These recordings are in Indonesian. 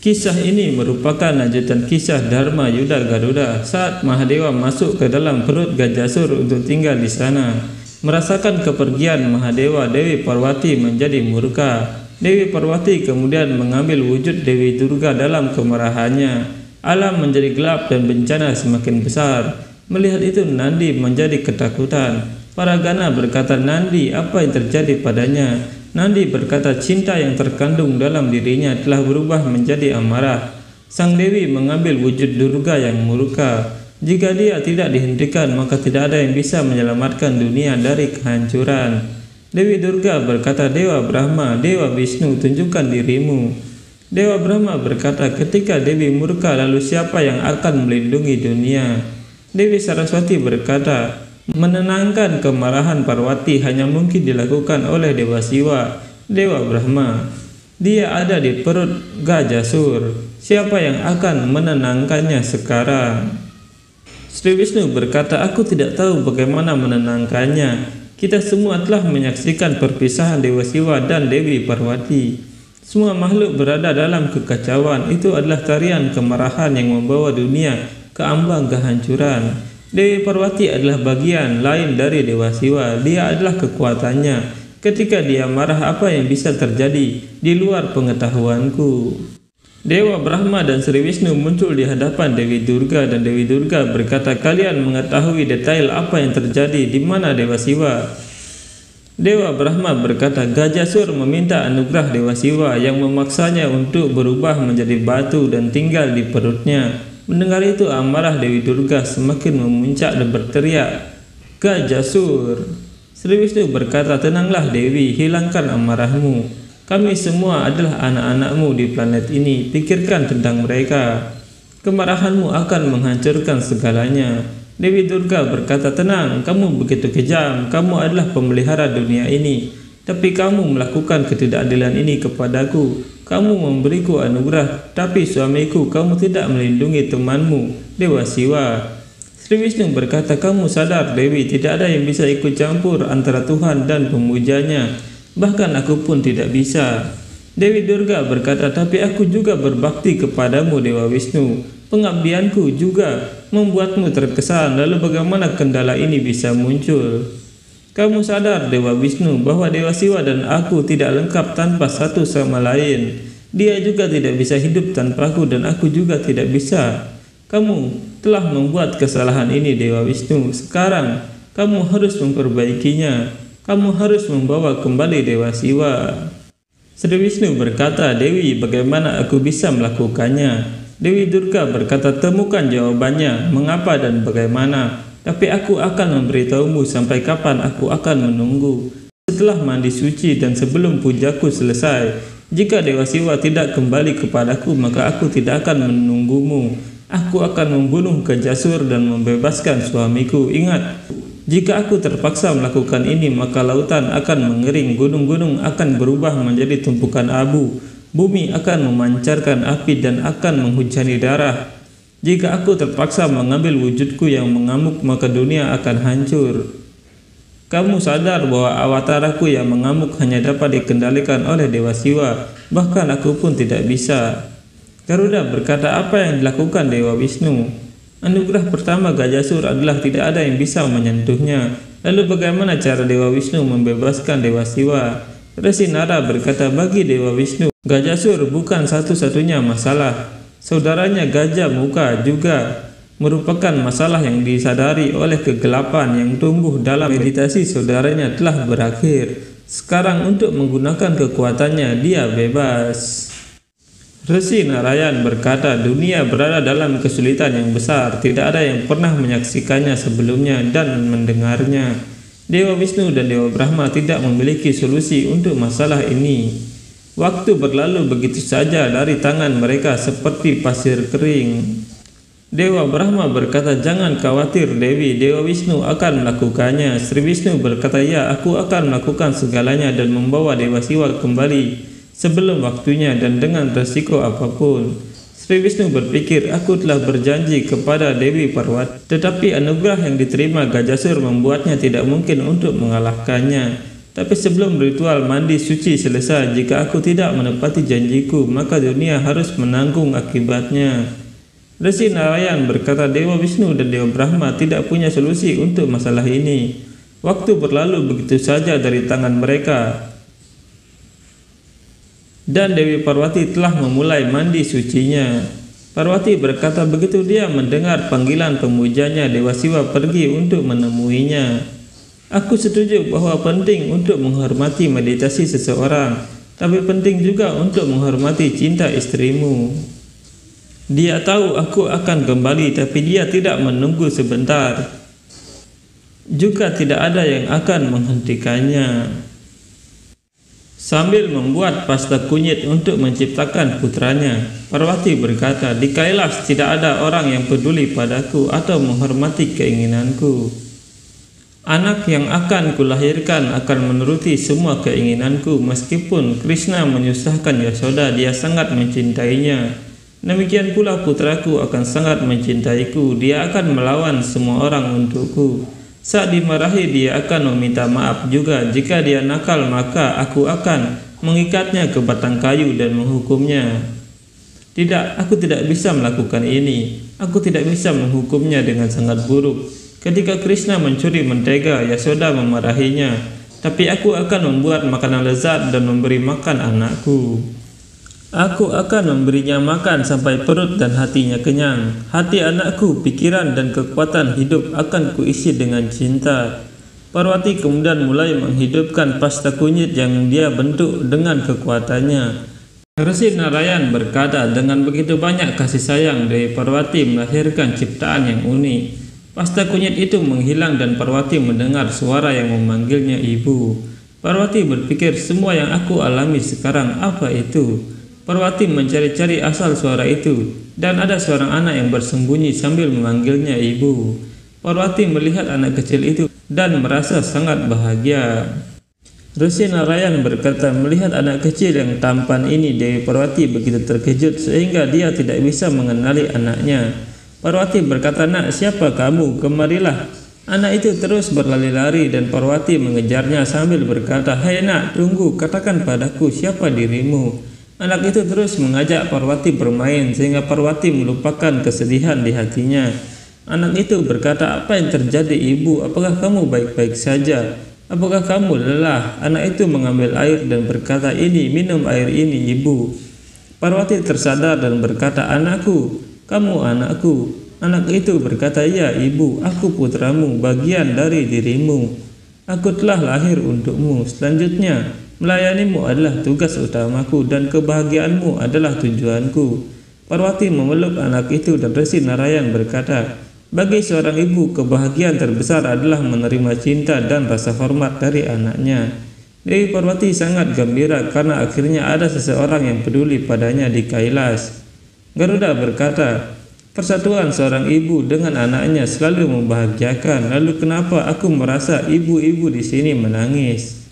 Kisah ini merupakan lanjutan kisah Dharma Yuddha Garuda saat Mahadewa masuk ke dalam perut Gajasur untuk tinggal di sana. Merasakan kepergian Mahadewa, Dewi Parwati menjadi murka. Dewi Parwati kemudian mengambil wujud Dewi Durga dalam kemarahannya. Alam menjadi gelap dan bencana semakin besar. Melihat itu Nandi menjadi ketakutan. Para gana berkata, "Nandi, apa yang terjadi padanya?" Nandi berkata, cinta yang terkandung dalam dirinya telah berubah menjadi amarah. Sang Dewi mengambil wujud Durga yang murka. Jika dia tidak dihentikan, maka tidak ada yang bisa menyelamatkan dunia dari kehancuran. Dewi Durga berkata, "Dewa Brahma, Dewa Wisnu, tunjukkan dirimu." Dewa Brahma berkata, "Ketika Dewi murka, lalu siapa yang akan melindungi dunia?" Dewi Saraswati berkata, "Menenangkan kemarahan Parwati hanya mungkin dilakukan oleh Dewa Siwa, Dewa Brahma. Dia ada di perut Gajasur. Siapa yang akan menenangkannya sekarang?" Sri Wisnu berkata, "Aku tidak tahu bagaimana menenangkannya. Kita semua telah menyaksikan perpisahan Dewa Siwa dan Dewi Parwati. Semua makhluk berada dalam kekacauan. Itu adalah tarian kemarahan yang membawa dunia ke ambang kehancuran. Dewi Parwati adalah bagian lain dari Dewa Siwa. Dia adalah kekuatannya. Ketika dia marah, apa yang bisa terjadi di luar pengetahuanku." Dewa Brahma dan Sri Wisnu muncul di hadapan Dewi Durga dan Dewi Durga berkata, "Kalian mengetahui detail apa yang terjadi, di mana Dewa Siwa?" Dewa Brahma berkata, "Gajasur meminta anugerah Dewa Siwa yang memaksanya untuk berubah menjadi batu dan tinggal di perutnya." Mendengar itu, amarah Dewi Durga semakin memuncak dan berteriak, "Gajasur!" Sri Wisnu berkata, "Tenanglah Dewi, hilangkan amarahmu. Kami semua adalah anak-anakmu di planet ini. Pikirkan tentang mereka. Kemarahanmu akan menghancurkan segalanya." Dewi Durga berkata, "Tenang, kamu begitu kejam. Kamu adalah pemelihara dunia ini. Tapi kamu melakukan ketidakadilan ini kepadaku. Kamu memberiku anugerah, tapi suamiku, kamu tidak melindungi temanmu, Dewa Siwa." Sri Wisnu berkata, "Kamu sadar Dewi, tidak ada yang bisa ikut campur antara Tuhan dan pemujanya. Bahkan aku pun tidak bisa." Dewi Durga berkata, "Tapi aku juga berbakti kepadamu, Dewa Wisnu. Pengabdianku juga membuatmu terkesan. Lalu bagaimana kendala ini bisa muncul? Kamu sadar Dewa Wisnu bahwa Dewa Siwa dan aku tidak lengkap tanpa satu sama lain. Dia juga tidak bisa hidup tanpaku dan aku juga tidak bisa. Kamu telah membuat kesalahan ini, Dewa Wisnu. Sekarang kamu harus memperbaikinya. Kamu harus membawa kembali Dewa Siwa." Sri Wisnu berkata, "Dewi, bagaimana aku bisa melakukannya?" Dewi Durga berkata, "Temukan jawabannya, mengapa dan bagaimana. Tapi aku akan memberitahumu sampai kapan aku akan menunggu. Setelah mandi suci dan sebelum pujaku selesai, jika Dewa Siwa tidak kembali kepadaku, maka aku tidak akan menunggumu. Aku akan membunuh Gajasur dan membebaskan suamiku. Ingat, jika aku terpaksa melakukan ini, maka lautan akan mengering, gunung-gunung akan berubah menjadi tumpukan abu, bumi akan memancarkan api dan akan menghujani darah. Jika aku terpaksa mengambil wujudku yang mengamuk, maka dunia akan hancur. Kamu sadar bahwa awataraku yang mengamuk hanya dapat dikendalikan oleh Dewa Siwa, bahkan aku pun tidak bisa." Garuda berkata, "Apa yang dilakukan Dewa Wisnu? Anugerah pertama Gajasur adalah tidak ada yang bisa menyentuhnya. Lalu bagaimana cara Dewa Wisnu membebaskan Dewa Siwa?" Resi Nara berkata, "Bagi Dewa Wisnu, Gajasur bukan satu-satunya masalah. Saudaranya Gajah Muka juga merupakan masalah yang disadari oleh kegelapan yang tumbuh dalam meditasi. Saudaranya telah berakhir. Sekarang untuk menggunakan kekuatannya, dia bebas." Resi Narayan berkata, "Dunia berada dalam kesulitan yang besar. Tidak ada yang pernah menyaksikannya sebelumnya dan mendengarnya. Dewa Wisnu dan Dewa Brahma tidak memiliki solusi untuk masalah ini. Waktu berlalu begitu saja dari tangan mereka seperti pasir kering." Dewa Brahma berkata, "Jangan khawatir Dewi, Dewa Wisnu akan melakukannya." Sri Wisnu berkata, "Ya, aku akan melakukan segalanya dan membawa Dewa Siwa kembali sebelum waktunya dan dengan resiko apapun." Sri Sri Wisnu berpikir, aku telah berjanji kepada Dewi Parwati, tetapi anugerah yang diterima Gajasur membuatnya tidak mungkin untuk mengalahkannya. Tapi sebelum ritual mandi suci selesai, jika aku tidak menepati janjiku, maka dunia harus menanggung akibatnya. Resi Narayan berkata, Dewa Wisnu dan Dewa Brahma tidak punya solusi untuk masalah ini. Waktu berlalu begitu saja dari tangan mereka, dan Dewi Parwati telah memulai mandi sucinya. Parwati berkata, begitu dia mendengar panggilan pemujanya, Dewa Siwa pergi untuk menemuinya. Aku setuju bahwa penting untuk menghormati meditasi seseorang, tapi penting juga untuk menghormati cinta istrimu. Dia tahu aku akan kembali, tapi dia tidak menunggu sebentar. Juga tidak ada yang akan menghentikannya. Sambil membuat pasta kunyit untuk menciptakan putranya, Parwati berkata, di Kailas tidak ada orang yang peduli padaku atau menghormati keinginanku. Anak yang akan kulahirkan akan menuruti semua keinginanku. Meskipun Krishna menyusahkan Yasoda, dia sangat mencintainya. Demikian pula putraku akan sangat mencintaiku. Dia akan melawan semua orang untukku. Saat dimarahi dia akan meminta maaf juga. Jika dia nakal, maka aku akan mengikatnya ke batang kayu dan menghukumnya. Tidak, aku tidak bisa melakukan ini. Aku tidak bisa menghukumnya dengan sangat buruk. Ketika Krishna mencuri mentega, Yasoda memarahinya. Tapi aku akan membuat makanan lezat dan memberi makan anakku. Aku akan memberinya makan sampai perut dan hatinya kenyang. Hati anakku, pikiran dan kekuatan hidup akan kuisi dengan cinta. Parwati kemudian mulai menghidupkan pasta kunyit yang dia bentuk dengan kekuatannya. Resi Narayan berkata, dengan begitu banyak kasih sayang, Dewi Parwati melahirkan ciptaan yang unik. Pasta kunyit itu menghilang dan Parwati mendengar suara yang memanggilnya ibu. Parwati berpikir, semua yang aku alami sekarang apa itu? Parwati mencari-cari asal suara itu, dan ada seorang anak yang bersembunyi sambil memanggilnya ibu. Parwati melihat anak kecil itu dan merasa sangat bahagia. Resi Narayan berkata, melihat anak kecil yang tampan ini, Dewi Parwati begitu terkejut sehingga dia tidak bisa mengenali anaknya. Parwati berkata, nak, siapa kamu? Kemarilah. Anak itu terus berlari-lari dan Parwati mengejarnya sambil berkata, hei nak, tunggu, katakan padaku siapa dirimu. Anak itu terus mengajak Parwati bermain sehingga Parwati melupakan kesedihan di hatinya. Anak itu berkata, apa yang terjadi ibu? Apakah kamu baik-baik saja? Apakah kamu lelah? Anak itu mengambil air dan berkata, ini, minum air ini ibu. Parwati tersadar dan berkata, anakku, kamu anakku. Anak itu berkata, ya ibu, aku putramu, bagian dari dirimu. Aku telah lahir untukmu. Selanjutnya, melayanimu adalah tugas utamaku dan kebahagiaanmu adalah tujuanku. Parwati memeluk anak itu dan Resi Narayan berkata, bagi seorang ibu, kebahagiaan terbesar adalah menerima cinta dan rasa hormat dari anaknya. Dewi Parwati sangat gembira karena akhirnya ada seseorang yang peduli padanya di Kailas. Garuda berkata, persatuan seorang ibu dengan anaknya selalu membahagiakan. Lalu kenapa aku merasa ibu-ibu di sini menangis?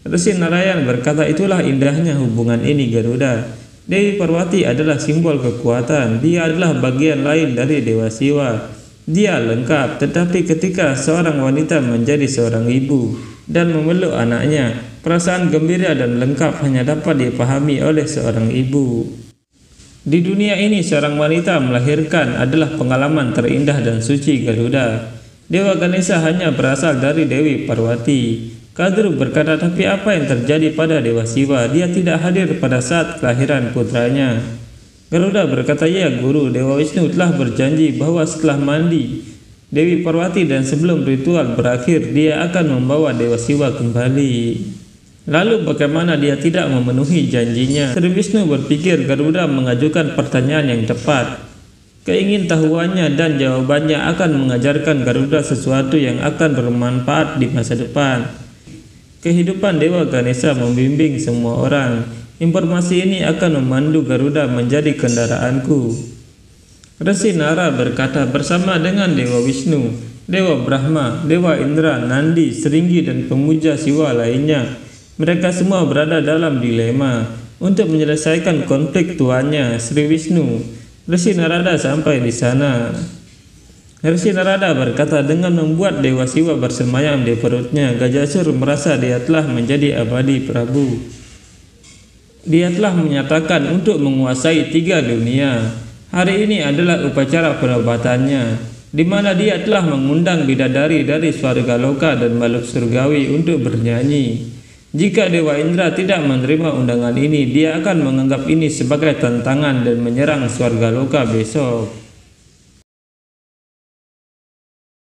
Resi Narayan berkata, itulah indahnya hubungan ini Garuda. Dewi Parwati adalah simbol kekuatan. Dia adalah bagian lain dari Dewa Siwa. Dia lengkap, tetapi ketika seorang wanita menjadi seorang ibu dan memeluk anaknya, perasaan gembira dan lengkap hanya dapat dipahami oleh seorang ibu. Di dunia ini, seorang wanita melahirkan adalah pengalaman terindah dan suci Garuda. Dewa Ganesha hanya berasal dari Dewi Parwati. Kadru berkata, tapi apa yang terjadi pada Dewa Siwa? Dia tidak hadir pada saat kelahiran putranya. Garuda berkata, ya guru, Dewa Wisnu telah berjanji bahwa setelah mandi Dewi Parwati dan sebelum ritual berakhir, dia akan membawa Dewa Siwa kembali. Lalu bagaimana dia tidak memenuhi janjinya? Sri Wisnu berpikir Garuda mengajukan pertanyaan yang tepat. Keingintahuannya dan jawabannya akan mengajarkan Garuda sesuatu yang akan bermanfaat di masa depan. Kehidupan Dewa Ganesha membimbing semua orang. Informasi ini akan memandu Garuda menjadi kendaraanku. Resi Nara berkata, bersama dengan Dewa Wisnu, Dewa Brahma, Dewa Indra, Nandi, Sringgi dan pemuja Siwa lainnya, mereka semua berada dalam dilema untuk menyelesaikan konflik tuannya, Sri Wisnu. Resi Narada sampai di sana. Resi Narada berkata, dengan membuat Dewa Siwa bersemayam di perutnya, Gajasur merasa dia telah menjadi abadi Prabu. Dia telah menyatakan untuk menguasai 3 dunia. Hari ini adalah upacara penobatannya, di mana dia telah mengundang bidadari dari Swargaloka dan makhluk surgawi untuk bernyanyi. Jika Dewa Indra tidak menerima undangan ini, dia akan menganggap ini sebagai tantangan dan menyerang Swargaloka besok.